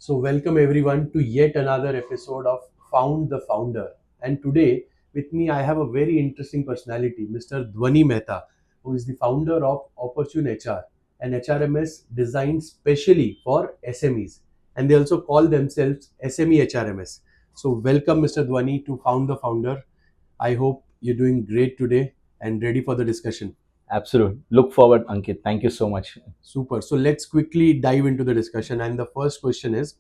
So, welcome everyone to yet another episode of Found the Founder. And today, with me, I have a very interesting personality, Mr. Dhwani Mehta, who is the founder of OportuneHR, an HRMS designed specially for SMEs. And they also call themselves SME HRMS. So, welcome, Mr. Dhwani, to Found the Founder. I hope you're doing great today and ready for the discussion. Absolutely. Look forward, Ankit. Thank you so much. Super. So let's quickly dive into the discussion. And the first question is,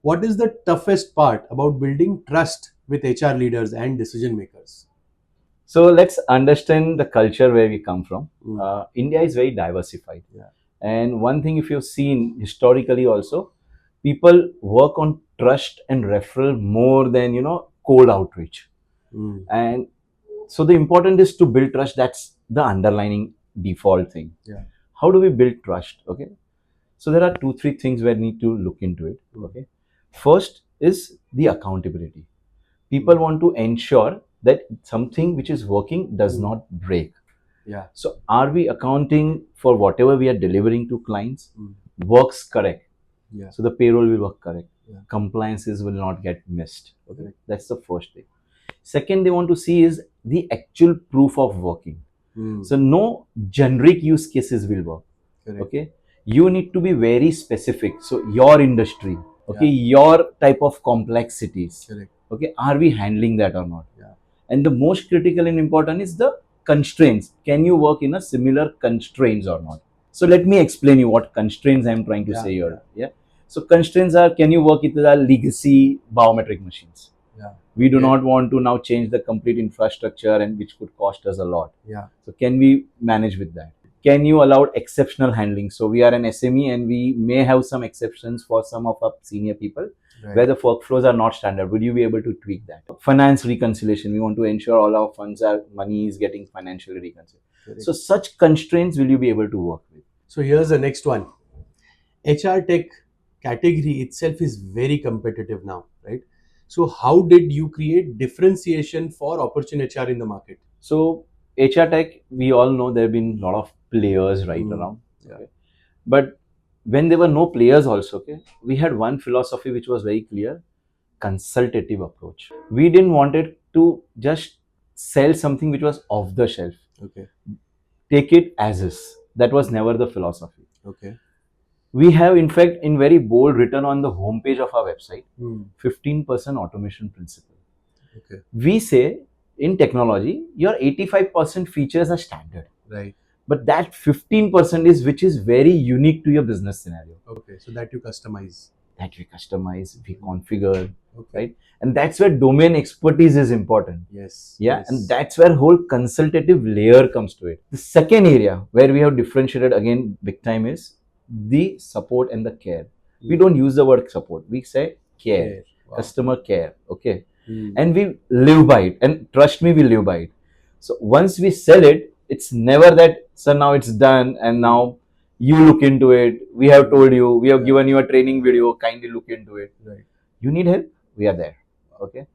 what is the toughest part about building trust with HR leaders and decision makers? So let's understand the culture where we come from. Mm. India is very diversified. Yeah. And one thing, if you've seen historically also, people work on trust and referral more than, cold outreach. Mm. And so the important is to build trust. That's the underlining default thing. Yeah. How do we build trust? Okay. So there are 2-3 things where we need to look into it. Okay. First is the accountability. People want to ensure that something which is working does not break. Yeah. So are we accounting for whatever we are delivering to clients Mm. works correct? Yeah. So the payroll will work correct. Yeah. Compliances will not get missed. Okay. Correct. That's the first thing. Second, they want to see is the actual proof of working. Mm. So no generic use cases will work. Correct. Okay. You need to be very specific. So your industry, okay, Yeah. your type of complexities. Correct. Okay, are we handling that or not? Yeah. And the most critical and important is the constraints. Can you work in a similar constraints or not? So let me explain you what constraints I'm trying to Yeah. say here. Yeah. So constraints are, can you work with the legacy biometric machines? Yeah. We do Okay. not want to now change the complete infrastructure, and which could cost us a lot. Yeah. So can we manage with that? Can you allow exceptional handling? So we are an SME and we may have some exceptions for some of our senior people, Right. where the workflows are not standard. Would you be able to tweak that? Finance reconciliation. We want to ensure all our funds are, money is getting financially reconciled. Correct. So such constraints will you be able to work with? So here's the next one. HR tech category itself is very competitive now, right? So how did you create differentiation for Opportune HR in the market? So HR tech, we all know there have been a lot of players right around. Yeah. Okay. But when there were no players also, okay, we had one philosophy which was very clear: consultative approach. We didn't want it to just sell something which was off the shelf. Okay. Take it as is. That was never the philosophy. Okay. We have, in fact, in very bold written on the homepage of our website, 15% automation principle. Okay. We say in technology, your 85% features are standard. Right. But that 15% is which is very unique to your business scenario. Okay. So that you customize. That we customize, we configure, Okay. right? And that's where domain expertise is important. Yes. Yeah, Yes. and that's where whole consultative layer comes to it. The second area where we have differentiated again big time is the support and the care. We don't use the word support. We say care. Wow. Customer care. Okay. Mm. And we live by it. And trust me, we live by it. So once we sell it, it's never that, so now it's done and now you look into it. We have told you, we have given you a training video, kindly look into it. Right. You need help, we are there. Okay.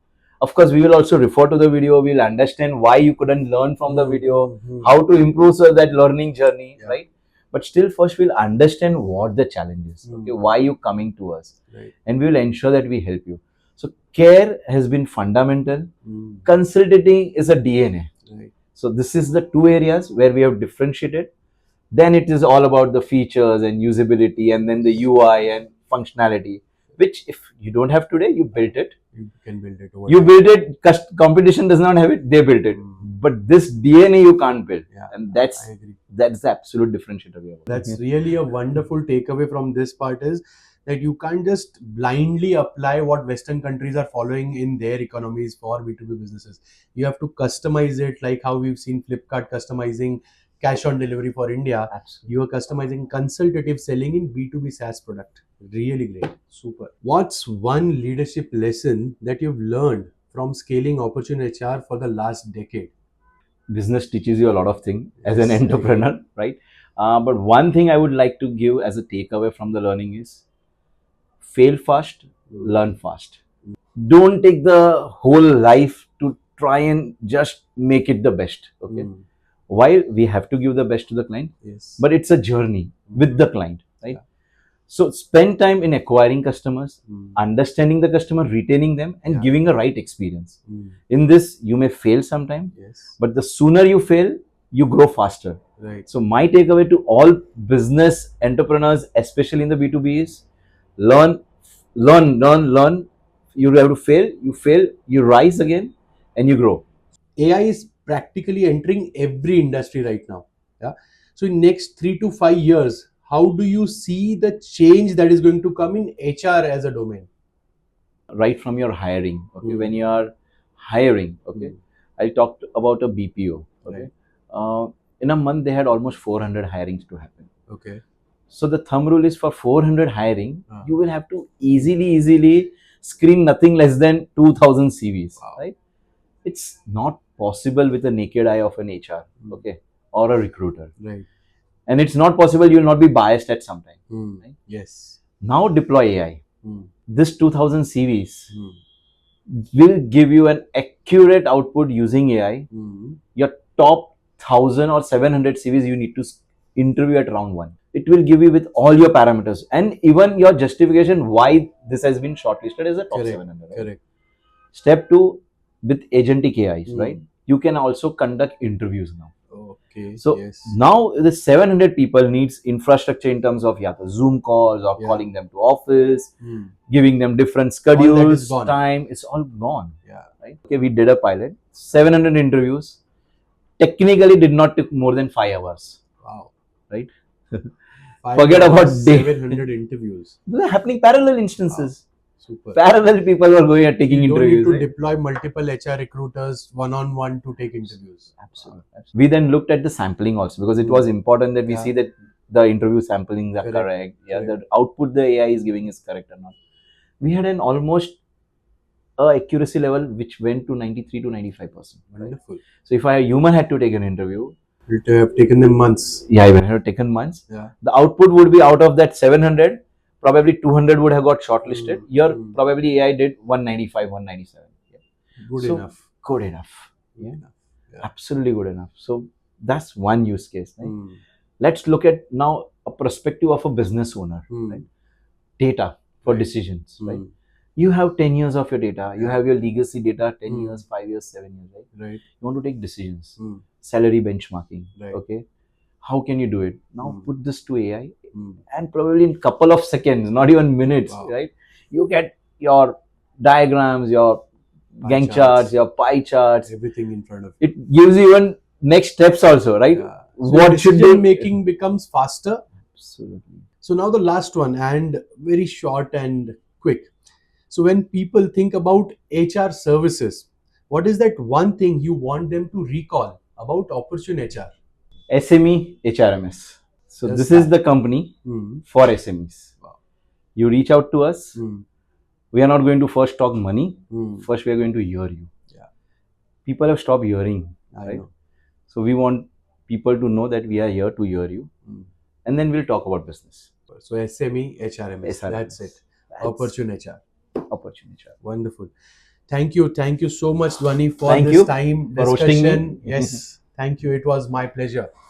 Of course, we will also refer to the video. We'll understand why you couldn't learn from the video, how to improve that learning journey, Yeah. right? But still, first we'll understand what the challenge is. Okay, why you coming to us, Right. and we will ensure that we help you. So care has been fundamental. Mm. Consulting is a DNA. Right. So this is the two areas where we have differentiated. Then it is all about the features and usability, and then the UI and functionality, which if you don't have today, you built it. You can build it over You time. build it, competition does not have it, they built it. But this DNA you can't build. Yeah. And I that's agree. the absolute differentiator we have. That's really a wonderful takeaway from this part is that you can't just blindly apply what Western countries are following in their economies for B2B businesses. You have to customize it, like how we've seen Flipkart customizing cash on delivery for India. Absolutely. You are customizing consultative selling in B2B SaaS product. Really great. Super. What's one leadership lesson that you've learned from scaling Opportune HR for the last decade? Business teaches you a lot of things as Yes, an I agree. entrepreneur, right? But one thing I would like to give as a takeaway from the learning is fail fast, learn fast. Don't take the whole life to try and just make it the best. Okay. Mm. While we have to give the best to the client, Yes. but it's a journey with the client, right? Yeah. So spend time in acquiring customers, Mm. understanding the customer, retaining them, and Yeah. giving a right experience. Mm. In this, you may fail sometime, Yes. but the sooner you fail, you grow faster. Right. So my takeaway to all business entrepreneurs, especially in the B2B, is learn, learn. You have to fail, you rise again, and you grow. AI is practically entering every industry right now. Yeah. So in next 3 to 5 years, how do you see the change that is going to come in HR as a domain? Right from your hiring. Okay, when Mm. you are hiring, okay, Mm. I talked about a BPO. Okay, Right. in a month they had almost 400 hirings to happen. Okay. So the thumb rule is for 400 hiring, Ah. you will have to easily screen nothing less than 2000 CVs. Wow. Right? It's not possible with the naked eye of an HR, Mm. okay, or a recruiter, Right. and it's not possible. You will not be biased at some time. Mm. Right? Yes. Now deploy AI. Mm. This 2000 CVs Mm. will give you an accurate output using AI. Mm. Your top 1000 or 700 CVs you need to interview at round one. It will give you with all your parameters and even your justification why this has been shortlisted as a top Correct. 700. Right? Correct. Step two, with agentic AIs, Mm. right? You can also conduct interviews now. Okay. So Yes. now the 700 people needs infrastructure in terms of Zoom calls or Yeah. calling them to office, Mm. giving them different All that is schedules, gone. time. It's all gone. Yeah. Right? Okay, we did a pilot, 700 interviews. Technically, did not take more than 5 hours. Wow. Right? 5 Forget hours, about day. 700 interviews. These are happening parallel instances. Super. Parallel people were going and taking You don't interviews. need to Right? deploy multiple HR recruiters one-on-one to take interviews. Absolutely. We then looked at the sampling also because it was important that we Yeah. see that the interview samplings are Correct. correct. Yeah, Correct. the output the AI is giving is correct or not. We had an almost accuracy level which went to 93 to 95%. Right? Wonderful. So if a human had to take an interview, It would have taken them months. yeah, it would have taken months. Yeah. The output would be out of that 700, probably 200 would have got shortlisted. Your probably AI did 195, 197. Yeah. Good So, enough. Good enough. Good Yeah. enough. Yeah. Absolutely good enough. So that's one use case. Right? Mm. Let's look at now a perspective of a business owner. Mm. Right? Data for Right. decisions. Mm. Right? You have 10 years of your data. You Yeah. have your legacy data, 10 Mm. years, 5 years, 7 years. Right? Right. You want to take decisions. Mm. Salary benchmarking. Right. Okay. How can you do it? Now Mm. put this to AI, Mm. and probably in couple of seconds, not even minutes, Wow. right? You get your diagrams, your Pie Gantt charts. charts, your pie charts. Everything in front of you. It gives you even next steps also, right? Yeah. So What should decision they making becomes faster. Absolutely. So now the last one, and very short and quick. So when people think about HR services, what is that one thing you want them to recall about OportuneHR? SME HRMS. So Just this is that. the company Mm. for SMEs. Wow. You reach out to us. Mm. We are not going to first talk money. Mm. First, we are going to hear you. Yeah. People have stopped hearing, I right? know. So we want people to know that we are here to hear you, Mm. and then we'll talk about business. So SME HRMS. SRMS. That's it. That's OportuneHR. OportuneHR. Wonderful. Thank you. Thank you so much, Dhwani, for Thank this you time for hosting me. discussion. Yes. Thank you. It was my pleasure.